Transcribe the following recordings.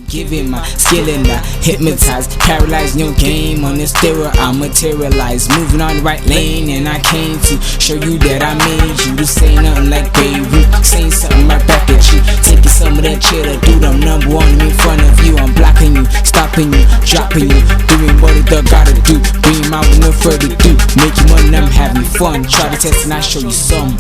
Giving my skill and I hypnotize, paralyze, no game on this steroid. I materialize, moving on the right lane, and I came to show you that I made you to say nothing like Beirut, saying something right back at you, taking some of that cheddar, dude. I'm number one in front of you. I'm blocking you, stopping you, dropping you, doing what it gotta do. Bring him out with no further ado, make you money, I'm having fun. Try to test and I show you some.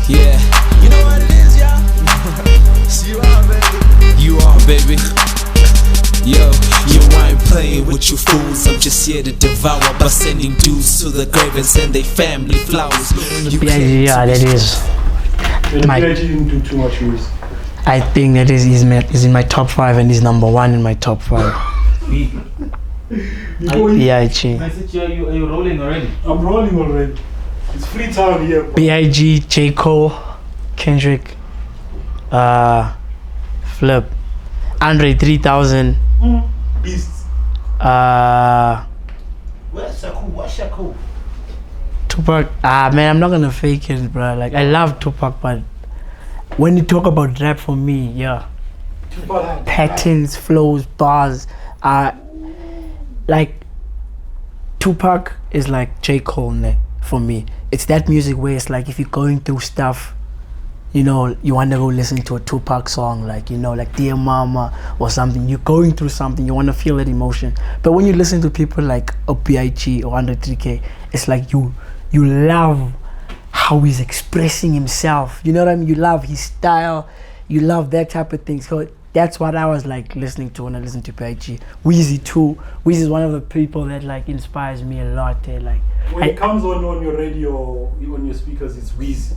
Yeah, you know what it is, y'all. You are, baby. You are, baby. Yo, I ain't playing with you fools. I'm just here to devour by sending dudes to the grave and send their family flowers. Yeah, that is. Biggy didn't do too much music. I think that is in my top 5 and is number 1 in my top 5. Yeah, I said, are you rolling already? I'm rolling already. It's free time here. Biggy, J. Cole, Kendrick, Flip, Andre 3000. Beasts. What's Shaku? Tupac. Man, I'm not gonna fake it, bro. Like, I love Tupac, but when you talk about rap, for me, yeah, Tupac. patterns, flows, bars, like Tupac is like J. Cole for me. It's that music where it's like if you're going through stuff, you know, you want to go listen to a Tupac song, like, you know, like Dear Mama or something. You're going through something, you want to feel that emotion. But when you listen to people like Biggy or Under 3K, it's like you love how he's expressing himself. You know what I mean? You love his style. You love that type of thing. So that's what I was like listening to when I listened to Biggy. Weezy too. Weezy is one of the people that like inspires me a lot. Like when it comes on your radio, on your speakers, it's Weezy.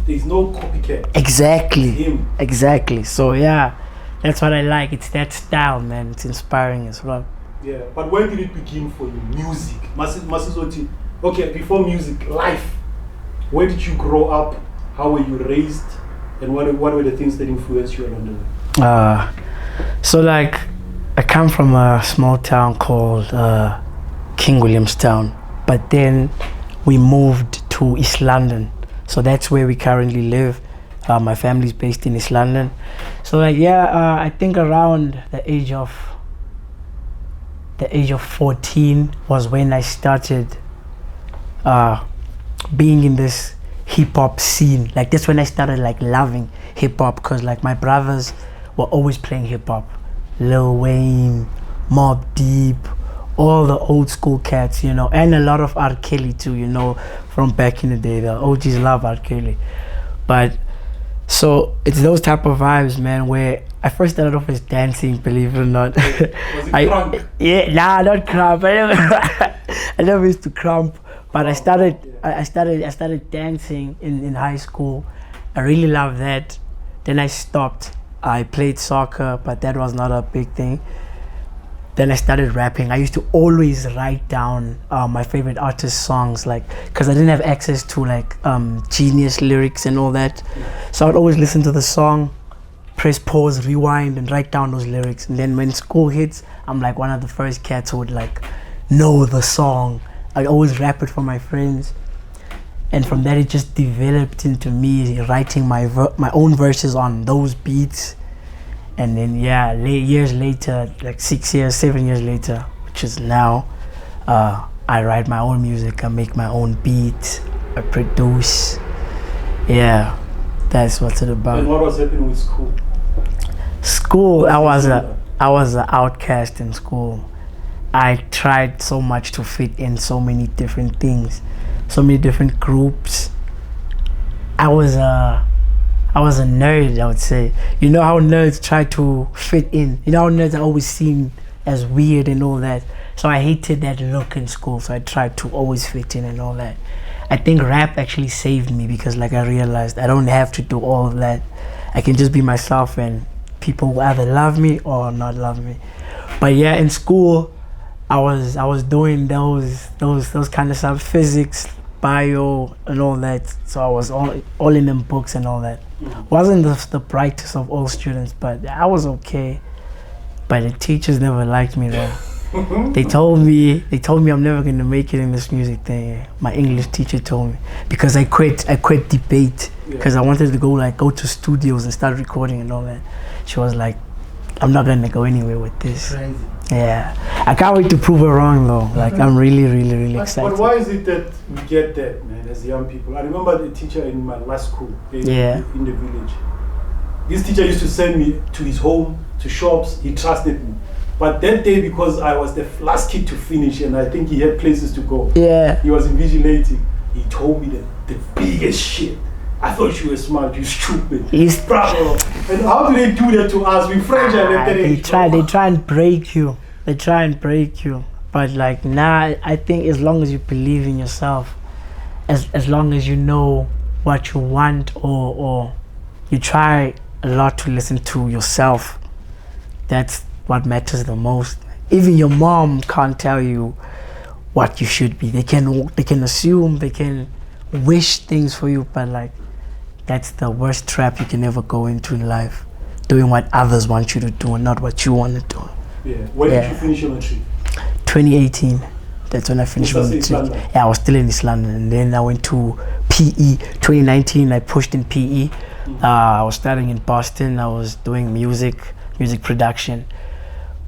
There's no copycat. Exactly. It's him. Exactly. So yeah, that's what I like. It's that style, man. It's inspiring as well. Yeah, but where did it begin for you? Music. Masizoti. Okay, before music, life. Where did you grow up? How were you raised? And what were the things that influenced you along the way? So like, I come from a small town called King Williamstown, but then we moved to East London. So that's where we currently live. My family's based in East London. So like, yeah, I think around the age of 14 was when I started being in this hip-hop scene. Like that's when I started like loving hip-hop, because like my brothers were always playing hip-hop. Lil Wayne, Mobb Deep, all the old school cats, you know, and a lot of R. Kelly too, you know, from back in the day. The OGs love R. Kelly. But so it's those type of vibes, man, where I first started off as dancing, believe it or not. Was it crunk? Yeah, nah, not crump. I never used to crump, but I started dancing in high school. I really loved that. Then I stopped. I played soccer, but that was not a big thing. Then I started rapping. I used to always write down my favorite artist songs, like, because I didn't have access to like Genius lyrics and all that. So I would always listen to the song, press pause, rewind, and write down those lyrics. And then when school hits, I'm like one of the first cats who would like know the song. I always rap it for my friends. And from that, it just developed into me writing my own verses on those beats. And then, yeah, years later, like 7 years later, which is now, I write my own music, I make my own beats, I produce. Yeah, that's what it's about. And what was happening with school? School, I was an outcast in school. I tried so much to fit in so many different things, so many different groups. I was a nerd, I would say. You know how nerds try to fit in. You know how nerds are always seen as weird and all that. So I hated that look in school, so I tried to always fit in and all that. I think rap actually saved me, because like I realized I don't have to do all of that. I can just be myself and people will either love me or not love me. But yeah, in school, I was doing those kind of stuff, physics, bio, and all that. So I was all in them books and all that. Wasn't the brightest of all students, but I was okay. but the teachers never liked me though. They told me I'm never gonna make it in this music thing. My English teacher told me, because I quit debate because I wanted to go to studios and start recording and all that. She was like, I'm not gonna go anywhere with this. Crazy. Yeah, I can't wait to prove her wrong though. Like I'm really excited. But why is it that we get that, man, as young people? I remember the teacher in my last school in the village. This teacher used to send me to his home, to shops. He trusted me. But that day, because I was the last kid to finish and I think he had places to go, he was invigilating. He told me the biggest shit. I thought you were smart, you stupid. He's bravo. And how do they do that to us? We French and they try and break you. They try and break you. But like now, I think as long as you believe in yourself, as long as you know what you want, or you try a lot to listen to yourself, that's what matters the most. Even your mom can't tell you what you should be. They can assume, they can wish things for you, but like that's the worst trap you can ever go into in life. Doing what others want you to do and not what you want to do. Yeah. When did you finish your matric? 2018. That's when I finished my matric. Yeah, I was still in East London, and then I went to PE. 2019, I pushed in PE. I was studying in Boston. I was doing music production.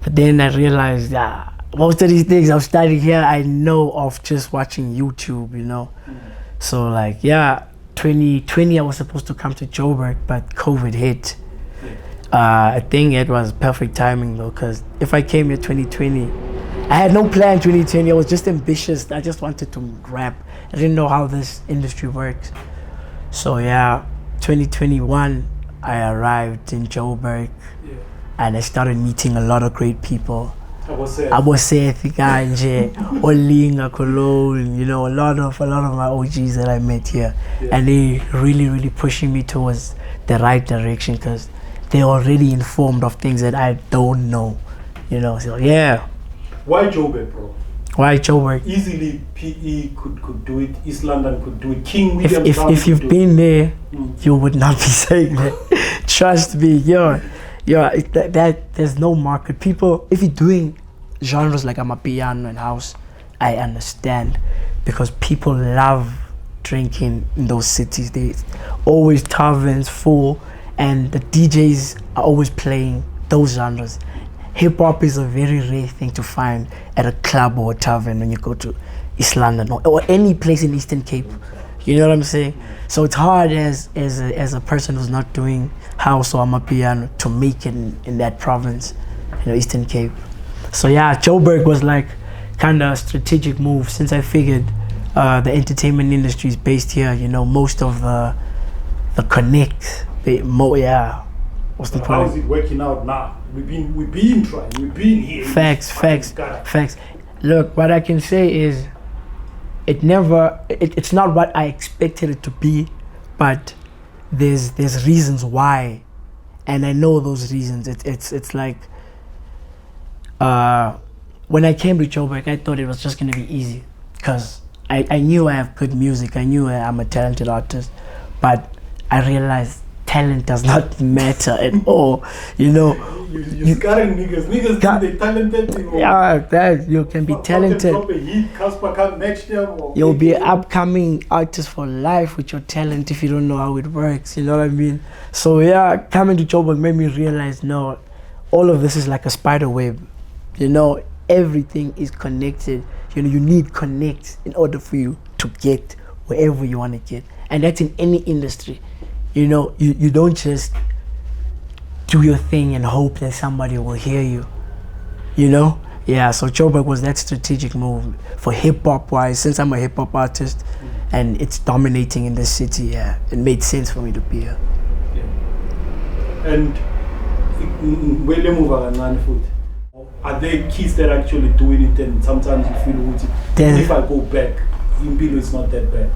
But then I realized that most of these things I'm studying here, I know of just watching YouTube, you know. So like, 2020 I was supposed to come to Joburg, but COVID hit. I think it was perfect timing though, because if I came here 2020, I had no plan 2020. I was just ambitious. I just wanted to rap. I didn't know how this industry works. So 2021 I arrived in Joburg. And I started meeting a lot of great people. Abosethi Kanje, Olinga, Cologne, you know, a lot of my OGs that I met here. And they really pushing me towards the right direction, because they're already informed of things that I don't know, you know. So why Joburg, bro? Why Joburg? Easily PE could do it, East London could do it, King Williamstown. If you've been there, you would not be saying that. Trust me, that there's no market. People, if you're doing genres like amapiano and house, I understand, because people love drinking in those cities. They always taverns full, and the DJs are always playing those genres. Hip hop is a very rare thing to find at a club or a tavern when you go to East London or any place in Eastern Cape. You know what I'm saying? So it's hard as a person who's not doing house or amapiano to make it in that province, you know, Eastern Cape. So Joburg was like kind of a strategic move, since I figured the entertainment industry is based here. You know, most of the connect. What's the point? How is it working out now? We've been trying. We've been here. Facts. Look, what I can say is, it's not what I expected it to be, but there's reasons why, and I know those reasons. It's like when I came to Joburg, I thought it was just gonna be easy, because I knew I have good music. I knew I'm a talented artist, but I realized talent does not matter at all. You know, you scaring niggas think they talented. That you can be talented. You'll be an upcoming artist for life with your talent if you don't know how it works. You know what I mean? So coming to Joburg made me realize, no, all of this is like a spider web. You know, everything is connected. You know, you need connect in order for you to get wherever you want to get, and that's in any industry. You know, you don't just do your thing and hope that somebody will hear you, you know? So Joburg was that strategic move for hip-hop wise, since I'm a hip-hop artist and it's dominating in this city. It made sense for me to be here. And are there kids that are actually doing it, and sometimes you feel if I go back, it's not that bad?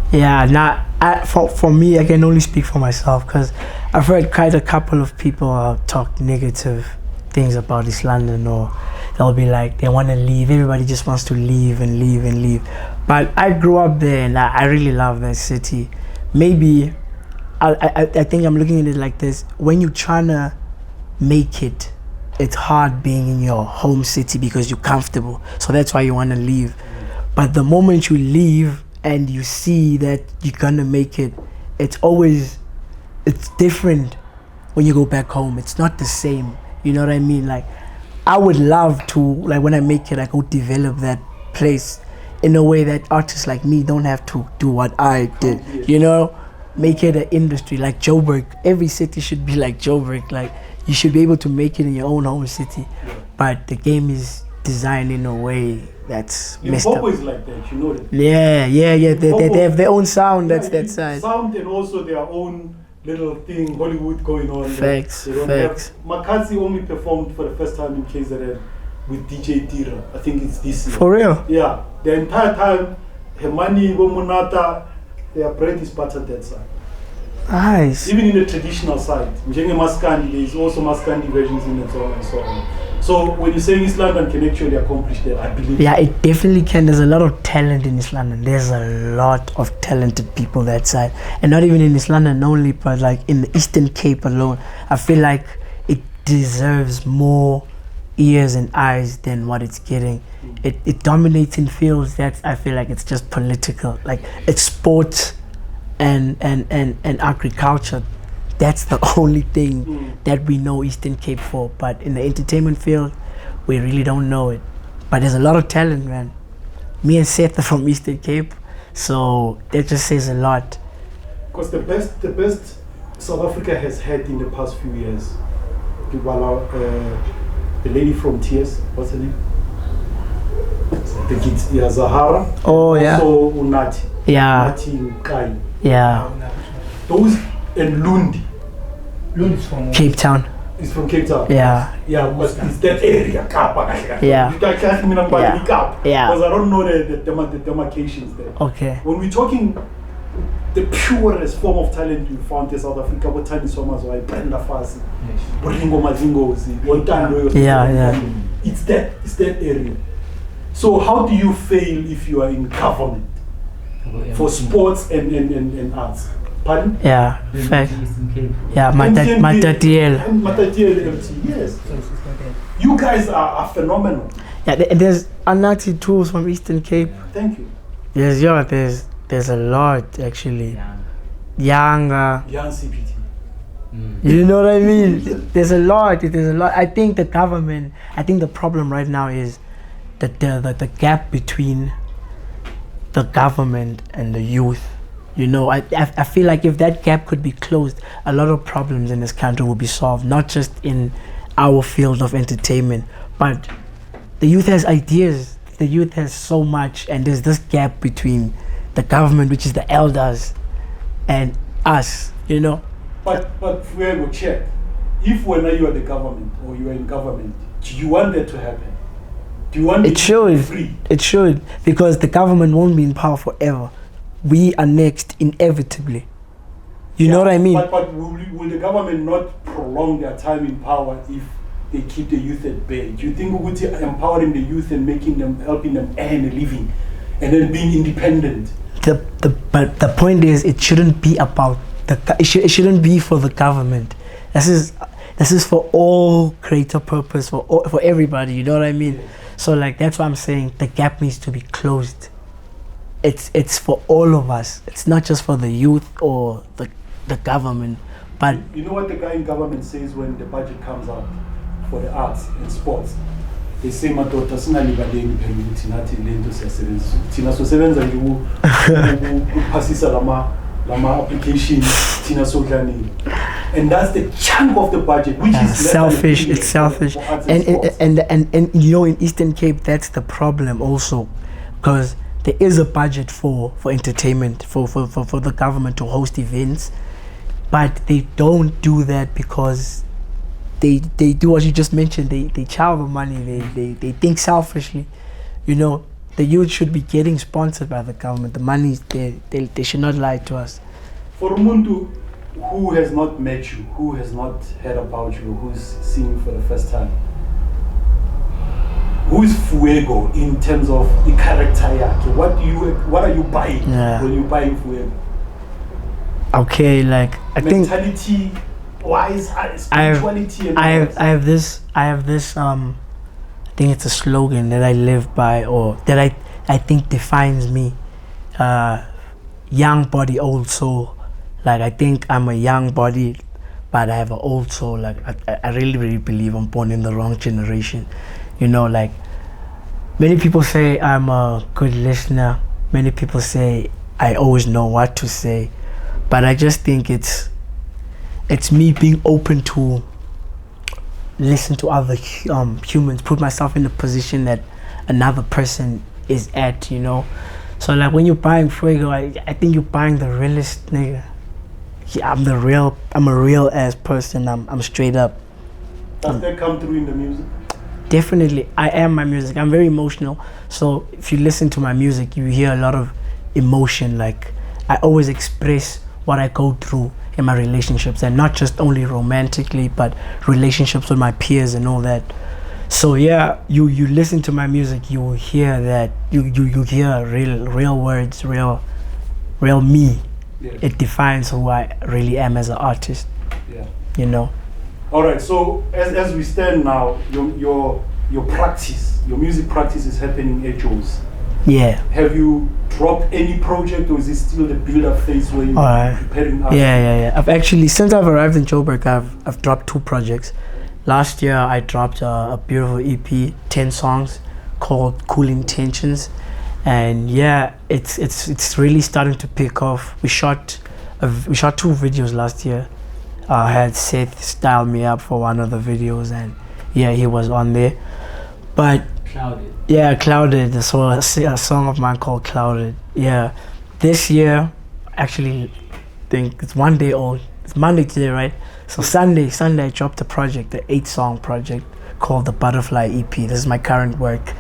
For me, I can only speak for myself, because I've heard quite a couple of people talk negative things about East London, or they'll be like, they want to leave. Everybody just wants to leave and leave and leave. But I grew up there, and I really love that city. Maybe I think I'm looking at it like this: when you're trying to make it it's hard being in your home city because you're comfortable. So that's why you want to leave. But the moment you leave and you see that you're gonna make it, it's different when you go back home. It's not the same. You know what I mean? Like, I would love to, like, when I make it, I go develop that place in a way that artists like me don't have to do what I did. You know, make it an industry like Joburg. Every city should be like Joburg. Like, you should be able to make it in your own home city. But the game is designed in a way that's messed up. Is like that, you know that. Yeah. They have their own sound. That's that side. Sound and also their own little thing, Hollywood going on. Facts. Makazi only performed for the first time in KZN with DJ Tira. I think it's this year. For real? Yeah. The entire time, Hemani, Womunata, their bread is buttered that side. Nice. Even in the traditional side, Njenge Maskandi, there is also Maskandi versions in it, and so on. So when you say East London can actually accomplish that, I believe. Yeah, it definitely can. There's a lot of talent in East London. There's a lot of talented people that side, and not even in East London only, but like in the Eastern Cape alone. I feel like it deserves more ears and eyes than what it's getting. It dominates in fields that I feel like it's just political. Like, it's sports and agriculture. That's the only thing that we know Eastern Cape for. But in the entertainment field, we really don't know it. But there's a lot of talent, man. Me and Seth are from Eastern Cape, so that just says a lot. Because the best South Africa has had in the past few years, the lady from Tears, what's her name? The kids, yeah, Zahara. Oh, yeah. Also Unati. Yeah. Unati Kai. Yeah. Those and Lundi. Lundi is from Cape Town. It's from Cape Town. Yeah. Yeah, but it's that area, Kapa. Yeah. You can't ask me about Yeah. the Kapa. Yeah. Because I don't know the demarcations there. Okay. When we're talking the purest form of talent we found in South Africa, what time is Somas or Brenda Fasi, Boringo Mazingo, Yeah. It's that area. So how do you fail if you are in government for sports and arts? Pardon? Yeah, fact. Yeah, Matatiel. Matatiel MT, yes. You guys are phenomenal. Yeah, there's Anati tools from Eastern Cape. Thank you. There's a lot actually. Young CPT. You know what I mean? There's a lot. I think the problem right now is that the gap between the government and the youth. You know, I feel like if that gap could be closed, a lot of problems in this country will be solved, not just in our field of entertainment, but the youth has ideas, the youth has so much, and there's this gap between the government, which is the elders, and us, you know. But Fuego, check. If when you are the government or you are in government, do you want that to happen? Do you want it to be free? It should, because the government won't be in power forever. We are next, inevitably. You know what I mean? But will the government not prolong their time in power if they keep the youth at bay? Do you think we're empowering the youth and helping them earn a living and then being independent? But the point is, it shouldn't be about it shouldn't be for the government. This is for all greater purpose, for everybody. You know what I mean? Yeah. So like, that's why I'm saying the gap needs to be closed. It's for all of us. It's not just for the youth or the government. But you know what the guy in government says when the budget comes out for the arts and sports? They say madota singalibadeni phela thinathi lento siyasebenza. Thina sosebenza ukuphasisa lama applications thina sodlanini. And that's the chunk of the budget, which is selfish. It's selfish. And you know, in Eastern Cape, that's the problem also, because there is a budget for entertainment, for the government to host events, but they don't do that because they do what you just mentioned. They chow the money. They think selfishly. You know, the youth should be getting sponsored by the government. The money is there. They should not lie to us. For Umuntu who has not met you, who has not heard about you, who's seen you for the first time, who is Fuego in terms of the character yake? What are you buying when you buy Fuego? Okay, like I think mentality, Why is spirituality and I have this I think it's a slogan that I live by, or that I think defines me. Young body, old soul. Like, I think I'm a young body, but I have an old soul. Like, I really, really believe I'm born in the wrong generation. You know, like, many people say I'm a good listener. Many people say I always know what to say. But I just think it's me being open to listen to other humans, put myself in the position that another person is at, you know. So like, when you're buying Fuego, I think you're buying the realest nigga. Yeah, I'm a real ass person. I'm straight up. Does that come through in the music? Definitely. I am my music. I'm very emotional. So if you listen to my music, you hear a lot of emotion. Like, I always express what I go through in my relationships, and not just only romantically, but relationships with my peers and all that. So yeah, you listen to my music, you will hear that, you hear real words, real me. Yeah. It defines who I really am as an artist. Yeah. You know. All right. So as we stand now, your practice, your music practice is happening at Joe's. Yeah. Have you dropped any project, or is it still the build-up phase where you're preparing? Yeah. I've actually, since I've arrived in Joburg, I've dropped 2 projects. Last year I dropped a beautiful EP, 10 songs, called Cool Intentions, and yeah, it's really starting to pick off. We shot 2 videos last year. I had Seth style me up for one of the videos, and yeah, he was on there. But Clouded. So a song of mine called Clouded. Yeah, this year, actually, think it's 1 day old. It's Monday today, right? So Sunday I dropped a project, the 8-song project called the Butterfly EP. This is my current work,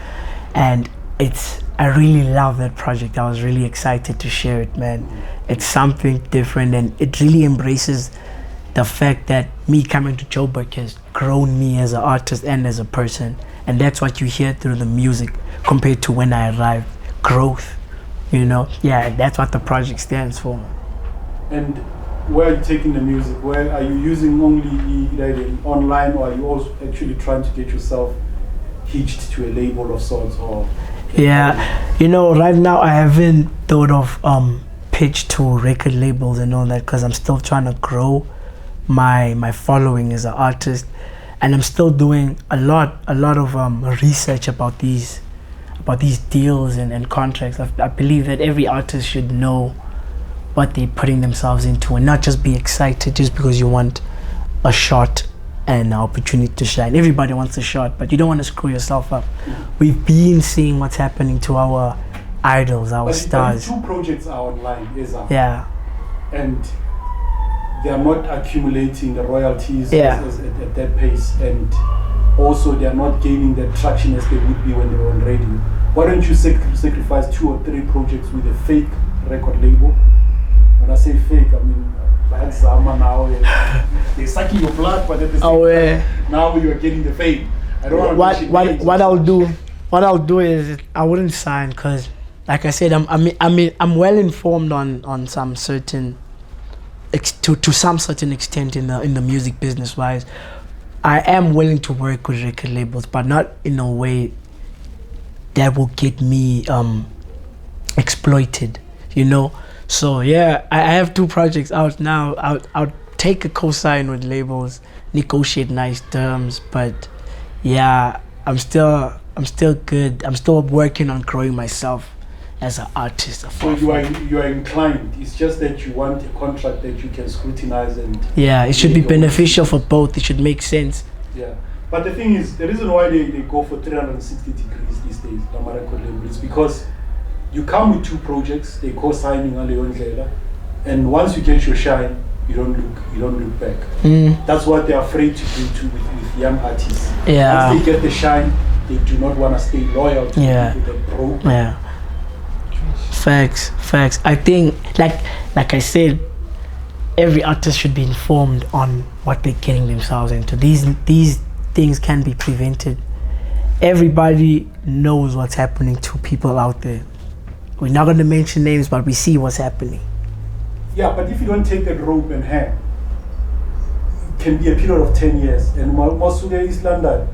and I really love that project. I was really excited to share it, man. It's something different, and it really embraces the fact that me coming to Joburg has grown me as an artist and as a person. And that's what you hear through the music compared to when I arrived. Growth, you know? Yeah, that's what the project stands for. And where are you taking the music? Where are you using only online, or are you also actually trying to get yourself hitched to a label of sorts? Or yeah, you know, right now I haven't thought of pitch to record labels and all that, because I'm still trying to grow my following as an artist. And I'm still doing a lot of research about these deals and contracts. I believe that every artist should know what they're putting themselves into, and not just be excited just because you want a shot and an opportunity to shine. Everybody wants a shot, but you don't want to screw yourself up. We've been seeing what's happening to our idols, our stars. 2 projects are online, yeah, and they are not accumulating the royalties at that pace, and also they are not gaining the traction as they would be when they were on radio. Why don't you sacrifice 2 or 3 projects with a fake record label? When I say fake, I mean like Zama now. They're sucking your blood, but at the same time, now you are getting the fame. I don't want what I'll do is I wouldn't sign, because, like I said, I'm well informed on some certain. To some certain extent in the music business wise. I am willing to work with record labels, but not in a way that will get me exploited, you know. So yeah, I have 2 projects out now. I'll take a co-sign with labels, negotiate nice terms, but yeah, I'm still good. I'm still working on growing myself as an artist. So you are inclined. It's just that you want a contract that you can scrutinize, and yeah, it should be beneficial for both. It should make sense. Yeah, but the thing is, the reason why they go for 360 degrees these days, no matter what label, is because you come with 2 projects, they co-signing on Leon Zela, and once you get your shine, you don't look back. That's what they're afraid to do with young artists. Yeah. Once they get the shine, they do not want to stay loyal to the pro. Yeah. Facts. I think, like I said, every artist should be informed on what they're getting themselves into. These things can be prevented. Everybody knows what's happening to people out there. We're not going to mention names, but we see what's happening. Yeah, but if you don't take that rope and hand, can be a period of 10 years. And Masuga is London.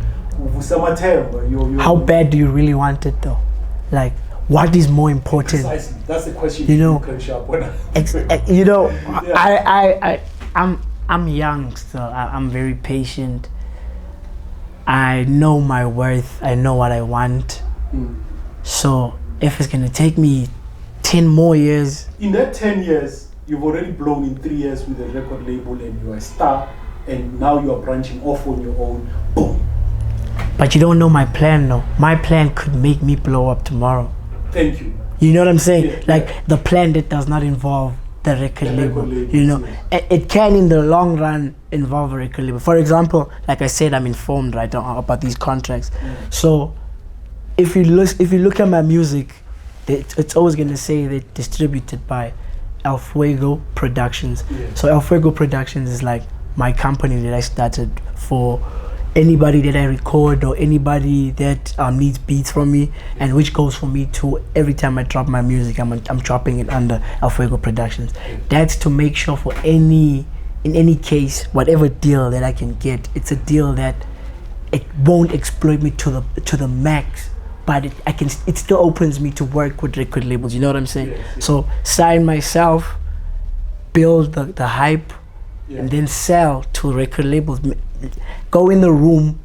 How bad do you really want it though? Like, what is more important? Precisely. That's the question. You know, you know, Yeah. I'm young still. I'm very patient. I know my worth. I know what I want. So if it's gonna take me 10 more years. In that 10 years, you've already blown in 3 years with a record label and you're a star, and now you are branching off on your own. Boom. But you don't know my plan though. My plan could make me blow up tomorrow. Thank you. You know what I'm saying? Yeah, like the plan that does not involve the record label. labels, You know, yes. it can in the long run involve a record label. For example, like I said, I'm informed right now about these contracts. So if you look at my music, it's always gonna say that distributed by El Fuego Productions. Yeah. So El Fuego Productions is like my company that I started for anybody that I record or anybody that needs beats from me, and which goes for me too. Every time I drop my music, I'm dropping it under El Fuego Productions. That's to make sure for in any case, whatever deal that I can get, it's a deal that it won't exploit me to the max, but it still opens me to work with record labels. You know what I'm saying? Yes. So sign myself, build the hype, Yeah. and then sell to record labels. Go in the room,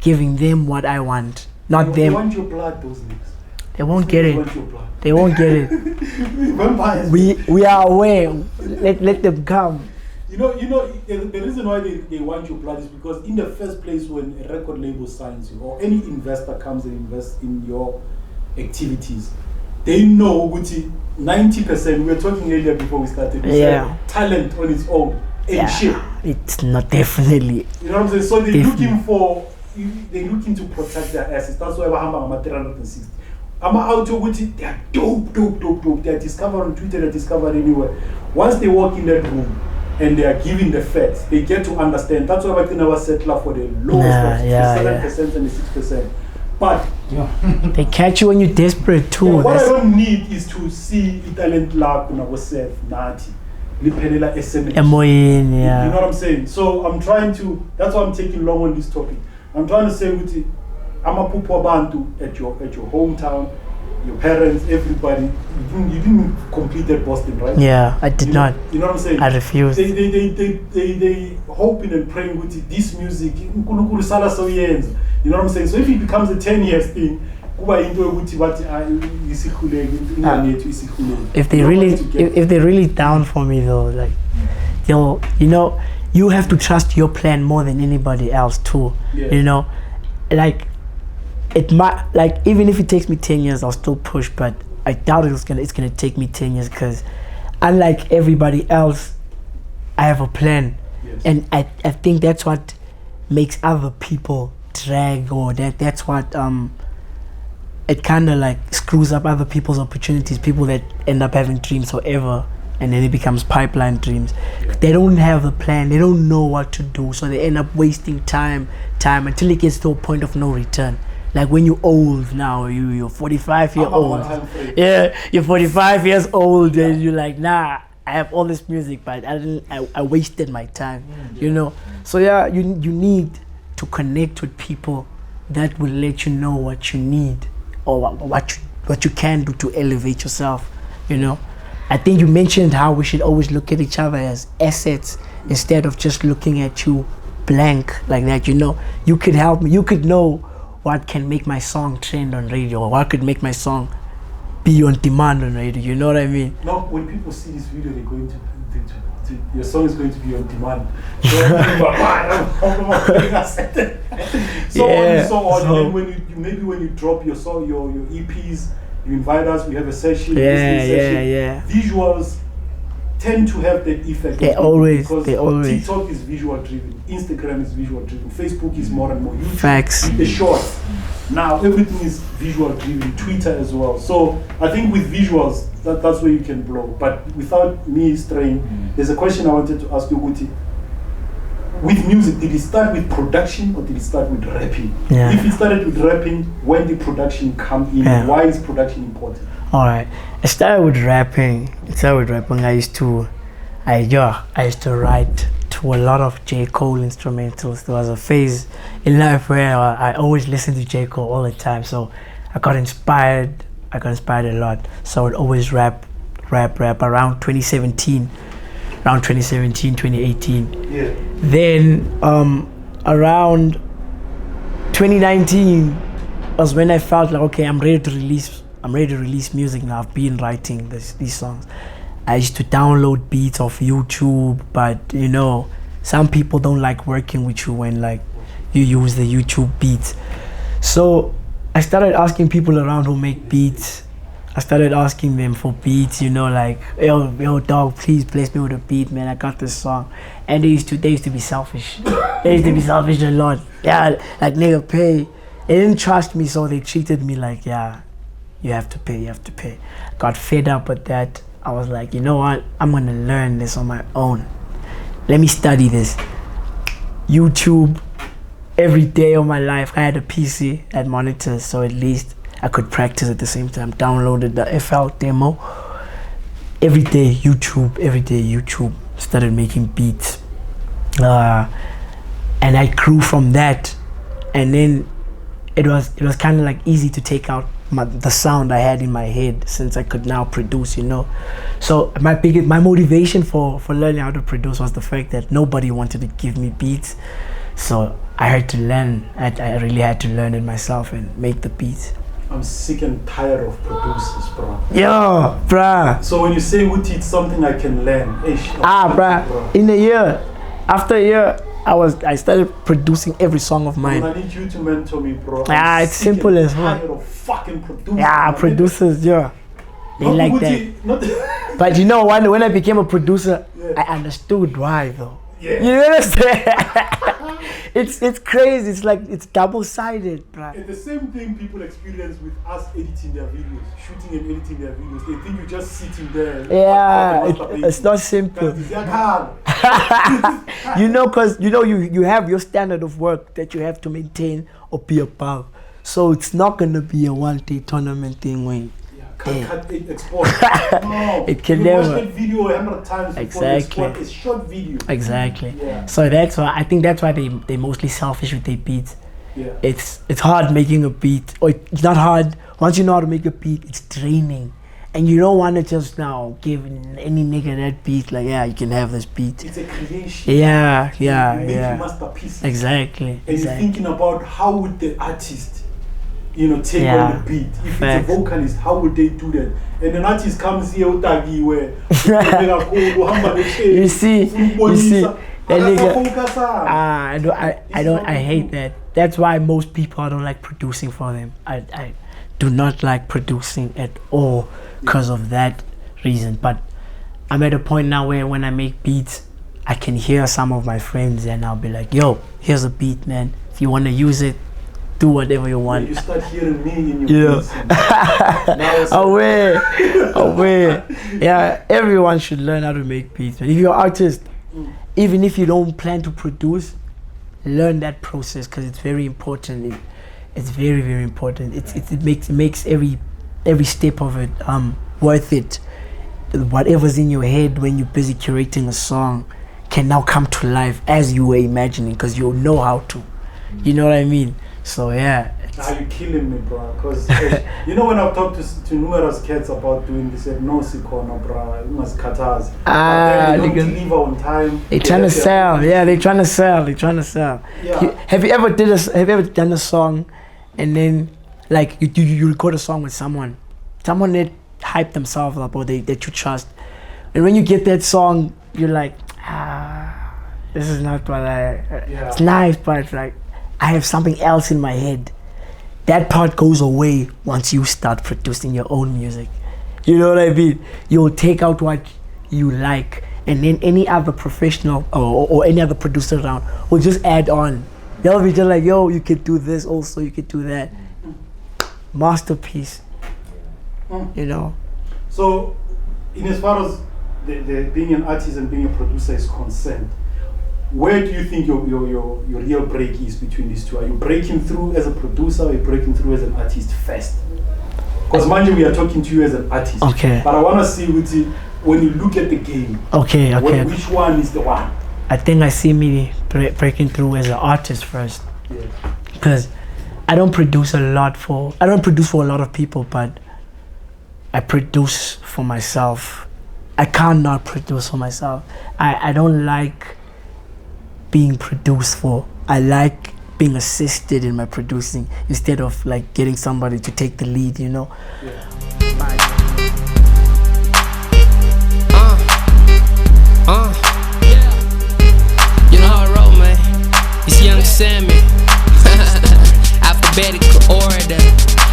giving them what I want, not They them. want your blood, those niggas. They won't get They it. want your blood. They won't get it. Vampires. We are aware. Let them come. You know, the reason why they want your blood is because in the first place, when a record label signs you or any investor comes and invests in your activities, they know which 90%, we were talking earlier before we started, we Yeah. said talent on its own and shit. It's not definitely. You know what I'm saying? So they're Definitely. looking to protect their assets. That's why I'm 360. I'm out to which they are dope. They are discovered on Twitter, they are discovered anywhere. Once they walk in that room and they are given the facts, they get to understand. That's why I think I was settler for the lowest, the 7% and the 6%. But They catch you when you're desperate too. what I don't need is to see talent lab when I was said Nati. Lipelela SMS. Emoyin, You know yeah. what I'm saying? So I'm trying to, that's why I'm taking long on this topic. I'm trying to say with it, I'm a pupo bantu at your hometown, your parents, everybody. You didn't complete that Boston, right? Yeah, I did not. You know what I'm saying? I refused. They hoping and praying with it, this music. You know what I'm saying? So if it becomes a 10 years thing, If they're really down for me though, like you have to trust your plan more than anybody else too. Yeah. You know, like it might, like even if it takes me 10 years, I'll still push, but I doubt it's gonna take me 10 years because unlike everybody else, I have a plan. Yes. And I think that's what makes other people drag, or that's what it kind of like screws up other people's opportunities, people that end up having dreams forever and then it becomes pipeline dreams. They don't have a plan, they don't know what to do, so they end up wasting time until it gets to a point of no return. Like when you're old now, you're 45 years old. Yeah, you're 45 years old and you're like, nah, I have all this music, but I wasted my time, you know. So yeah, you need to connect with people that will let you know what you need or what you can do to elevate yourself, you know. I think you mentioned how we should always look at each other as assets instead of just looking at you blank like that, you know. You could help me, you could know what can make my song trend on radio, or what could make my song be on demand on radio, you know what I mean? No, when people see this video, they're going to your song is going to be on demand. So on and so on. And then when you drop your song, your EPs, you invite us, we have a session, Yeah. Visuals tend to have that effect. They always. TikTok is visual driven, Instagram is visual driven, Facebook is more and more. YouTube, Facts. the shorts. Now everything is visual driven, Twitter as well. So I think with visuals, that's where you can blow. But without me straying, there's a question I wanted to ask you, Guti. With music, did it start with production or did it start with rapping? Yeah. If it started with rapping, when did production come in? Yeah. Why is production important? Alright, I started with rapping. I used to write to to a lot of J. Cole instrumentals. There was a phase in life where I always listened to J. Cole all the time, so I got inspired a lot. So I would always rap around 2017, 2018. Yeah. Then around 2019 was when I felt like, okay, I'm ready to release music now. I've been writing these songs. I used to download beats off YouTube, but you know, some people don't like working with you when like you use the YouTube beats. So I started asking people around who make beats. I started asking them for beats, you know, like, yo dog, please bless me with a beat, man, I got this song. And they used to be selfish. They used to be selfish a lot. Yeah, like, nigga, pay. They didn't trust me, so they treated me like, yeah, you have to pay. Got fed up with that. I was like, you know what, I'm gonna learn this on my own. Let me study this. YouTube, every day of my life. I had a PC, I had monitors, so at least I could practice at the same time. Downloaded the FL demo. Every day YouTube. Started making beats. And I grew from that. And then it was kind of like easy to take out the sound I had in my head, since I could now produce, you know. So my motivation for learning how to produce was the fact that nobody wanted to give me beats. So I had to learn. I really had to learn it myself and make the beats. I'm sick and tired of producers, bro. Yo, bruh. So when you say Uti, it's something I can learn. Bruh. In a year, after a year, I started producing every song of mine. I need you to mentor me, bro. It's simple as well. Tired of fucking producers. Yeah, producers, yeah. They not like Uti, that. But you know, when I became a producer, I understood why, though. Yeah. You understand? It's crazy. It's like it's double-sided, bruh. And the same thing people experience with us editing their videos, shooting and editing their videos. They think you're just sitting there. Yeah, it's not simple. You know, because you have your standard of work that you have to maintain or be above. So it's not gonna be a one-day tournament thing when. Export. No, it can you never. watch that video 100 times before you export a short video. Exactly. Yeah. So I think that's why they mostly selfish with their beats. Yeah. It's hard making a beat, or it's not hard. Once you know how to make a beat, it's draining, and you don't want to just now give any nigga that beat. Like, yeah, you can have this beat. It's a creation. Yeah. You make a masterpiece. Exactly. And you're thinking about how would the artist, take on the beat. If it's a vocalist, how would they do that? And an artist comes here, Utagi, where you see, that nigga. I hate that. That's why most people, I don't like producing for them. I do not like producing at all because of that reason. But I'm at a point now where when I make beats, I can hear some of my friends and I'll be like, yo, here's a beat, man. If you want to use it, do whatever you want. You start hearing me in your beats. Aware. Yeah, everyone should learn how to make beats. If you're an artist, even if you don't plan to produce, learn that process because it's very important. It's very, very important. It makes every step of it worth it. Whatever's in your head when you're busy curating a song can now come to life as you were imagining because you know how to. You know what I mean? So yeah. You're killing me, bro. Because when I've talked to numerous cats about doing this, no sikona, bro. You must cut us. They don't deliver on time. They're trying to sell. Yeah, they're trying to sell. Yeah. Have you ever done a song, and then like you record a song with someone that hype themselves up or that you trust, and when you get that song, you're like, this is not what it's nice, but it's like I have something else in my head. That part goes away once you start producing your own music. You know what I mean? You'll take out what you like, and then any other professional or any other producer around will just add on. They'll be just like, yo, you could do this also, you could do that. Masterpiece. You know? So, in as far as the being an artist and being a producer is concerned, where do you think your real break is between these two? Are you breaking through as a producer or are you breaking through as an artist first? Because mind you, we are talking to you as an artist. Okay. But I want to see when you look at the game. Okay. Which one is the one? I think I see me breaking through as an artist first, because I don't produce for a lot of people, but I produce for myself. I cannot produce for myself. I don't like being produced for. I like being assisted in my producing instead of like getting somebody to take the lead, you know. You know how I roll, man. It's Young Sammy. Alphabetical order.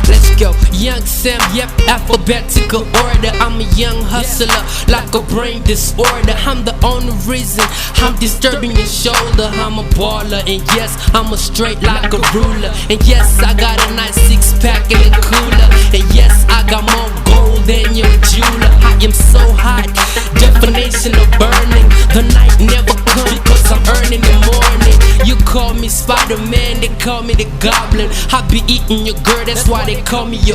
Let's go. Young Sam, yep, alphabetical order. I'm a young hustler, like a brain disorder. I'm the only reason I'm disturbing your shoulder. I'm a baller, and yes, I'm a straight like a ruler. And yes, I got a nice 6-pack in the cooler. And yes, I got more gold than your jeweler. I am so hot, definition of burning. The night never comes, cause I'm earning the morning. You call me Spider-Man, they call me the Goblin. I be eating your girl, that's why they call me your